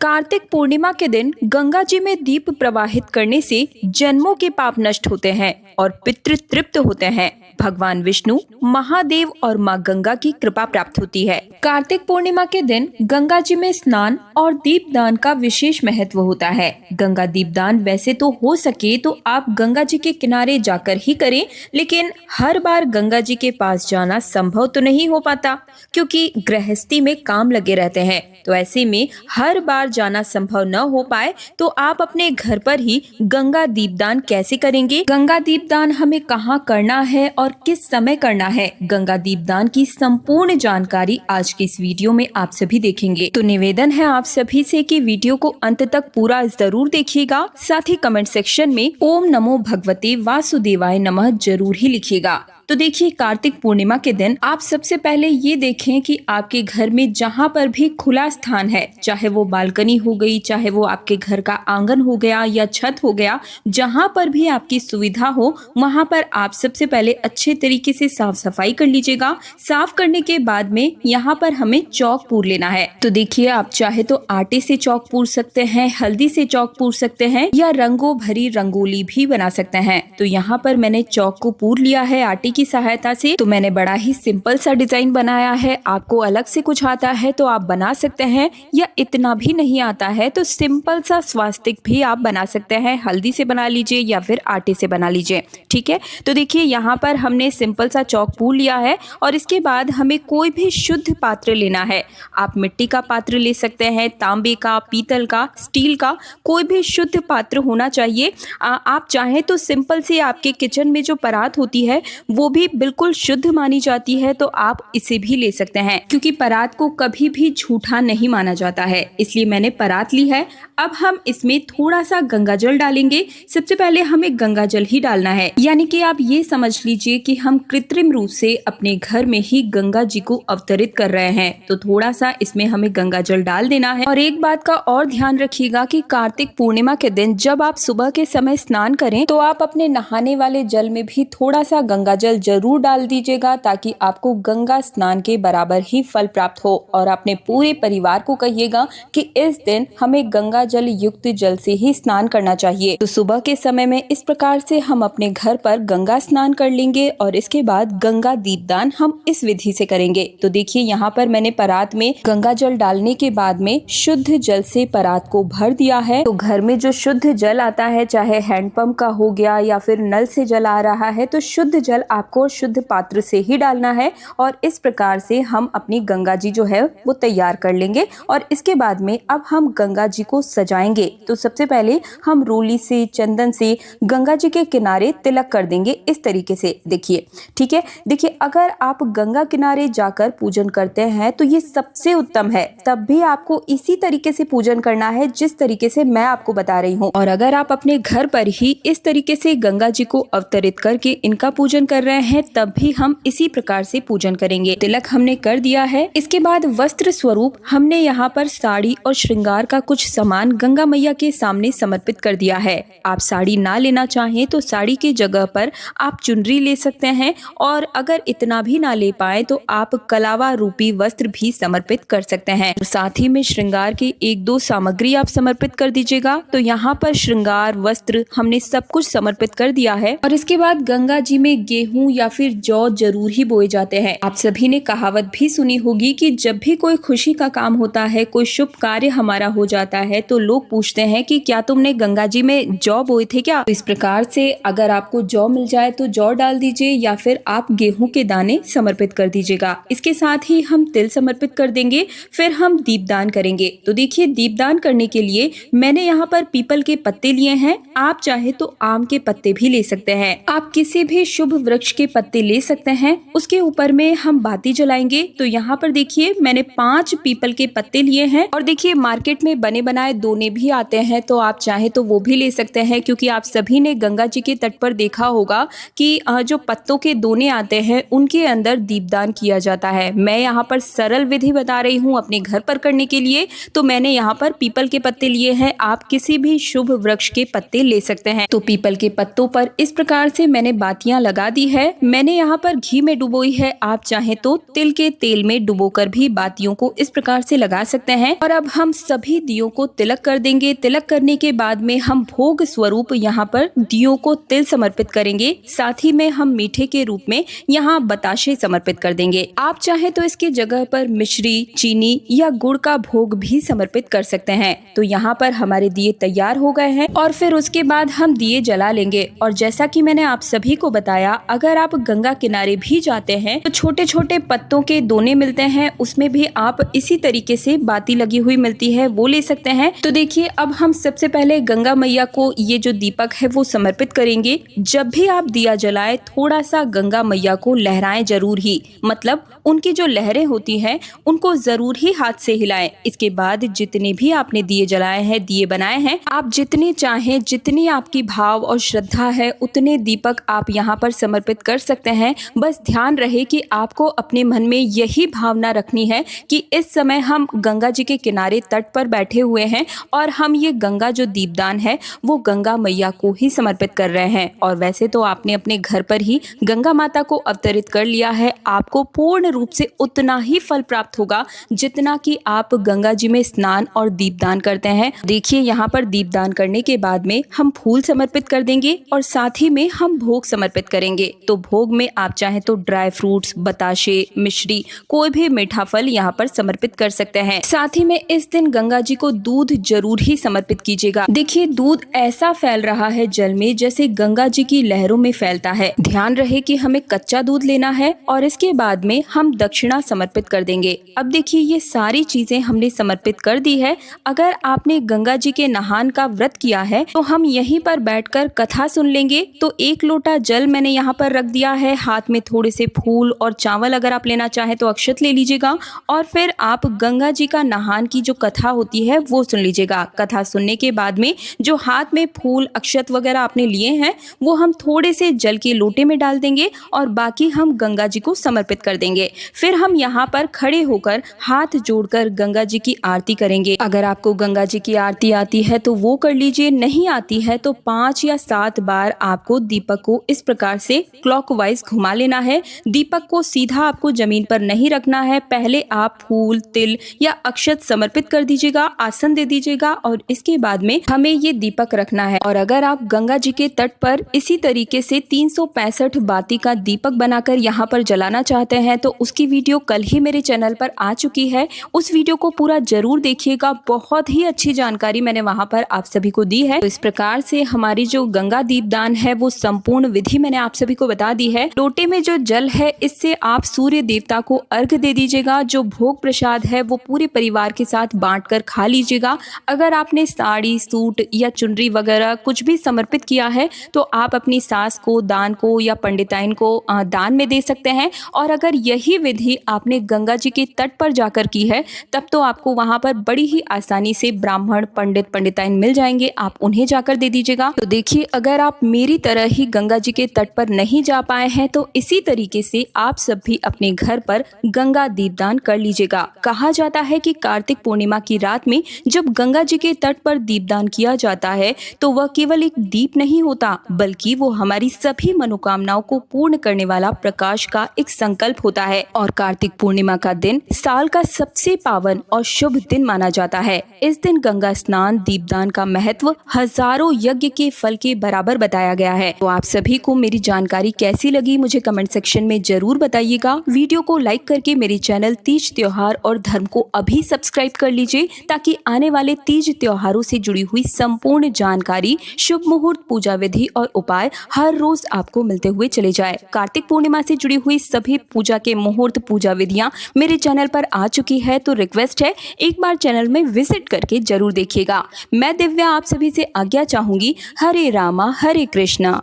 कार्तिक पूर्णिमा के दिन गंगा जी में दीप प्रवाहित करने से जन्मों के पाप नष्ट होते हैं और पितृ तृप्त होते हैं। भगवान विष्णु, महादेव और माँ गंगा की कृपा प्राप्त होती है। कार्तिक पूर्णिमा के दिन गंगा जी में स्नान और दीपदान का विशेष महत्व होता है। गंगा दीपदान वैसे तो हो सके तो आप गंगा जी के किनारे जाकर ही करें, लेकिन हर बार गंगा जी के पास जाना संभव तो नहीं हो पाता, क्योंकि गृहस्थी में काम लगे रहते हैं। तो ऐसे में हर बार जाना संभव न हो पाए तो आप अपने घर पर ही गंगा दीपदान कैसे करेंगे, गंगा दीपदान हमें कहाँ करना है और किस समय करना है, गंगा दीपदान की संपूर्ण जानकारी आज की इस वीडियो में आप सभी देखेंगे। तो निवेदन है आप सभी से कि वीडियो को अंत तक पूरा जरूर देखिएगा। साथ ही कमेंट सेक्शन में ओम नमो भगवते वासुदेवाय नमः जरूर ही लिखिएगा। तो देखिए, कार्तिक पूर्णिमा के दिन आप सबसे पहले ये देखें कि आपके घर में जहाँ पर भी खुला स्थान है, चाहे वो बालकनी हो गई, चाहे वो आपके घर का आंगन हो गया या छत हो गया, जहाँ पर भी आपकी सुविधा हो वहाँ पर आप सबसे पहले अच्छे तरीके से साफ सफाई कर लीजिएगा। साफ करने के बाद में यहाँ पर हमें चौक पूर लेना है। तो देखिए, आप चाहे तो आटे से चौक पूर सकते हैं, हल्दी से चौक पूर सकते हैं या रंगों भरी रंगोली भी बना सकते हैं। तो यहाँ पर मैंने चौक को पूर लिया है आटे की सहायता से। तो मैंने बड़ा ही सिंपल सा डिजाइन बनाया है। आपको अलग से कुछ आता है तो आप बना सकते हैं, या इतना भी नहीं आता है तो सिंपल सा स्वास्तिक भी आप बना सकते हैं। हल्दी से बना लीजिए या फिर आटे से बना लीजिए, ठीक है। तो देखिए, यहाँ पर हमने सिंपल सा चौक पूर लिया है और इसके बाद हमें कोई भी शुद्ध पात्र लेना है। आप मिट्टी का पात्र ले सकते हैं, तांबे का, पीतल का, स्टील का, कोई भी शुद्ध पात्र होना चाहिए। आप चाहें तो सिंपल से आपके किचन में जो परात होती है वो भी बिल्कुल शुद्ध मानी जाती है, तो आप इसे भी ले सकते हैं, क्योंकि परात को कभी भी झूठा नहीं माना जाता है। इसलिए मैंने परात ली है। अब हम इसमें थोड़ा सा गंगा जल डालेंगे। सबसे पहले हमें गंगा जल ही डालना है, यानी कि आप ये समझ लीजिए कि हम कृत्रिम रूप से अपने घर में ही गंगा जी को अवतरित कर रहे हैं। तो थोड़ा सा इसमें हमें गंगा जल डाल देना है। और एक बात का और ध्यान रखिएगा कि कार्तिक पूर्णिमा के दिन जब आप सुबह के समय स्नान करें तो आप अपने नहाने वाले जल में भी थोड़ा सा गंगा जल जरूर डाल दीजिएगा, ताकि आपको गंगा स्नान के बराबर ही फल प्राप्त हो। और अपने पूरे परिवार को कहिएगा कि इस दिन हमें गंगा जल युक्त जल से ही स्नान करना चाहिए। तो सुबह के समय में इस प्रकार से हम अपने घर पर गंगा स्नान कर लेंगे और इसके बाद गंगा दीपदान हम इस विधि से करेंगे। तो देखिए, यहाँ पर मैंने परात में गंगा जल डालने के बाद में शुद्ध जल से परात को भर दिया है। तो घर में जो शुद्ध जल आता है, चाहे हैंडपंप का हो गया या फिर नल से जल आ रहा है, तो शुद्ध जल आपको शुद्ध पात्र से ही डालना है। और इस प्रकार से हम अपनी गंगा जी जो है वो तैयार कर लेंगे। और इसके बाद में अब हम गंगा जी को सजाएंगे। तो सबसे पहले हम रोली से, चंदन से गंगा जी के किनारे तिलक कर देंगे इस तरीके से। देखिए, ठीक है। देखिए, अगर आप गंगा किनारे जाकर पूजन करते हैं तो ये सबसे उत्तम है। तब भी आपको इसी तरीके से पूजन करना है जिस तरीके से मैं आपको बता रही हूँ। और अगर आप अपने घर पर ही इस तरीके से गंगा जी को अवतरित करके इनका पूजन कर रहे हैं, तब भी हम इसी प्रकार से पूजन करेंगे। तिलक हमने कर दिया है। इसके बाद वस्त्र स्वरूप हमने यहाँ पर साड़ी और श्रृंगार का कुछ सामान गंगा मैया के सामने समर्पित कर दिया है। आप साड़ी ना लेना चाहें तो साड़ी की जगह पर आप चुनरी ले सकते हैं, और अगर इतना भी ना ले पाए तो आप कलावा रूपी वस्त्र भी समर्पित कर सकते हैं। साथ ही में श्रृंगार की एक दो सामग्री आप समर्पित कर दीजिएगा। तो यहाँ पर श्रृंगार, वस्त्र हमने सब कुछ समर्पित कर दिया है। और इसके बाद गंगा जी में गेहूं या फिर जौ जरूर ही बोए जाते हैं। आप सभी ने कहावत भी सुनी होगी कि जब भी कोई खुशी का काम होता है, कोई शुभ कार्य हमारा हो जाता है, तो लोग पूछते हैं कि क्या तुमने गंगा जी में जौ बोए थे क्या। तो इस प्रकार से अगर आपको जौ मिल जाए तो जौ डाल दीजिए, या फिर आप गेहूं के दाने समर्पित कर दीजिएगा। इसके साथ ही हम तिल समर्पित कर देंगे। फिर हम दीपदान करेंगे। तो देखिए, दीपदान करने के लिए मैंने यहाँ पर पीपल के पत्ते लिए हैं। आप चाहे तो आम के पत्ते भी ले सकते हैं। आप किसी भी शुभ वृक्ष के पत्ते ले सकते हैं। उसके ऊपर में हम बाती जलाएंगे। तो यहाँ पर देखिए, मैंने 5 पीपल के पत्ते लिए हैं। और देखिए, मार्केट में बने बनाए दोने भी आते हैं, तो आप चाहे तो वो भी ले सकते हैं, क्योंकि आप सभी ने गंगा जी के तट पर देखा होगा कि जो पत्तों के दोने आते हैं उनके अंदर दीपदान किया जाता है। मैं यहाँ पर सरल विधि बता रही हूँ अपने घर पर करने के लिए। तो मैंने यहाँ पर पीपल के पत्ते लिए हैं। आप किसी भी शुभ वृक्ष के पत्ते ले सकते हैं। तो पीपल के पत्तों पर इस प्रकार से मैंने बातियां लगा दी है। है मैंने यहाँ पर घी में डुबोई है, आप चाहें तो तिल के तेल में डुबोकर भी बातियों को इस प्रकार से लगा सकते हैं। और अब हम सभी दियों को तिलक कर देंगे। तिलक करने के बाद में हम भोग स्वरूप यहाँ पर दियों को तिल समर्पित करेंगे। साथ ही में हम मीठे के रूप में यहाँ बताशे समर्पित कर देंगे। आप चाहे तो इसके जगह पर मिश्री, चीनी या गुड़ का भोग भी समर्पित कर सकते हैं। तो यहाँ पर हमारे दिए तैयार हो गए हैं और फिर उसके बाद हम दिए जला लेंगे। और जैसा कि मैंने आप सभी को बताया, अगर आप गंगा किनारे भी जाते हैं तो छोटे छोटे पत्तों के दोने मिलते हैं, उसमें भी आप इसी तरीके से बाती लगी हुई मिलती है, वो ले सकते हैं। तो देखिए, अब हम सबसे पहले गंगा मैया को ये जो दीपक है वो समर्पित करेंगे। जब भी आप दिया जलाएं, थोड़ा सा गंगा मैया को लहराएं जरूर ही, मतलब उनकी जो लहरें होती हैं उनको जरूर ही हाथ से हिलाएं। इसके बाद जितने भी आपने दिए जलाए हैं, दिए बनाए हैं, आप जितने चाहें, जितनी आपकी भाव और श्रद्धा है, उतने दीपक आप यहाँ पर समर्पित कर सकते हैं। बस ध्यान रहे कि आपको अपने मन में यही भावना रखनी है कि इस समय हम गंगा जी के किनारे तट पर बैठे हुए हैं और हम ये गंगा जो दीपदान है वो गंगा मैया को ही समर्पित कर रहे हैं। और वैसे तो आपने अपने घर पर ही गंगा माता को अवतरित कर लिया है, आपको पूर्ण रूप से उतना ही फल प्राप्त होगा जितना कि आप गंगा जी में स्नान और दीपदान करते हैं। देखिए, यहाँ पर दीपदान करने के बाद में हम फूल समर्पित कर देंगे और साथ ही में हम भोग समर्पित करेंगे। तो भोग में आप चाहें तो ड्राई फ्रूट्स, बताशे, मिश्री, कोई भी मीठा फल यहाँ पर समर्पित कर सकते हैं। साथ ही में इस दिन गंगा जी को दूध जरूर ही समर्पित कीजिएगा। देखिए, दूध ऐसा फैल रहा है जल में जैसे गंगा जी की लहरों में फैलता है। ध्यान रहे कि हमें कच्चा दूध लेना है और इसके बाद में हम दक्षिणा समर्पित कर देंगे। अब देखिए, ये सारी चीजें हमने समर्पित कर दी है। अगर आपने गंगा जी के नहान का व्रत किया है तो हम यहीं पर बैठकर कथा सुन लेंगे। तो 1 लोटा जल मैंने यहाँ पर रख दिया है, हाथ में थोड़े से फूल और चावल, अगर आप लेना चाहें तो अक्षत ले लीजिएगा और फिर आप गंगा जी का नहान की जो कथा होती है वो सुन लीजिएगा। कथा सुनने के बाद में जो हाथ में फूल, अक्षत वगैरह आपने लिए हैं वो हम थोड़े से जल के लोटे में डाल देंगे और बाकी हम गंगा जी को समर्पित कर देंगे। फिर हम यहाँ पर खड़े होकर हाथ जोड़कर गंगा जी की आरती करेंगे। अगर आपको गंगा जी की आरती आती है तो वो कर लीजिए, नहीं आती है तो 5 या 7 बार आपको दीपक को इस प्रकार से क्लॉकवाइज घुमा लेना है। दीपक को सीधा आपको जमीन पर नहीं रखना है। पहले आप फूल, तिल या अक्षत समर्पित कर दीजिएगा, आसन दे दीजिएगा और इसके बाद में हमें ये दीपक रखना है। और अगर आप गंगा जी के तट पर इसी तरीके से 365 बाती का दीपक बनाकर यहाँ पर जलाना चाहते हैं तो उसकी वीडियो कल ही मेरे चैनल पर आ चुकी है। उस वीडियो को पूरा जरूर देखिएगा, बहुत ही अच्छी जानकारी मैंने वहाँ पर आप सभी को दी है। तो इस प्रकार से हमारी जो गंगा दीपदान है वो संपूर्ण विधि मैंने आप सभी को बता दी है। लोटे में जो जल है इससे आप सूर्य देवता को अर्घ दे दीजिएगा। जो भोग प्रसाद है वो पूरे परिवार के साथ बांटकर खा लीजिएगा। अगर आपने साड़ी, सूट या चुनरी वगैरह कुछ भी समर्पित किया है तो आप अपनी सास को, दान को या पंडिताइन को दान में दे सकते हैं। और अगर यही विधि आपने गंगा जी के तट पर जाकर की है तब तो आपको वहां पर बड़ी ही आसानी से ब्राह्मण, पंडित, पंडिताइन मिल जाएंगे, आप उन्हें जाकर दे दीजिएगा। तो देखिए, अगर आप मेरी तरह ही गंगा जी के तट पर नहीं जा पाए हैं तो इसी तरीके से आप सब भी अपने घर पर गंगा दीपदान कर लीजिएगा। कहा जाता है कि कार्तिक पूर्णिमा की रात में जब गंगा जी के तट पर दीपदान किया जाता है तो वह केवल एक दीप नहीं होता, बल्कि वो हमारी सभी मनोकामनाओं को पूर्ण करने वाला प्रकाश का एक संकल्प होता है। और कार्तिक पूर्णिमा का दिन साल का सबसे पावन और शुभ दिन माना जाता है। इस दिन गंगा स्नान, दीपदान का महत्व हजारों यज्ञ के फल के बराबर बताया गया है। तो आप सभी को मेरी जानकारी कैसी लगी मुझे कमेंट सेक्शन में जरूर बताइएगा। वीडियो को लाइक करके मेरे चैनल तीज त्योहार और धर्म को अभी सब्सक्राइब कर लीजिए ताकि आने वाले तीज त्योहारों से जुड़ी हुई संपूर्ण जानकारी, शुभ मुहूर्त, पूजा विधि और उपाय हर रोज आपको मिलते हुए चले जाए। कार्तिक पूर्णिमा से जुड़ी हुई सभी पूजा के मुहूर्त, पूजा विधियां मेरे चैनल पर आ चुकी है, तो रिक्वेस्ट है एक बार चैनल में विजिट करके जरूर देखिएगा। मैं दिव्या आप सभी से आज्ञा चाहूंगी। हरे रामा हरे कृष्णा।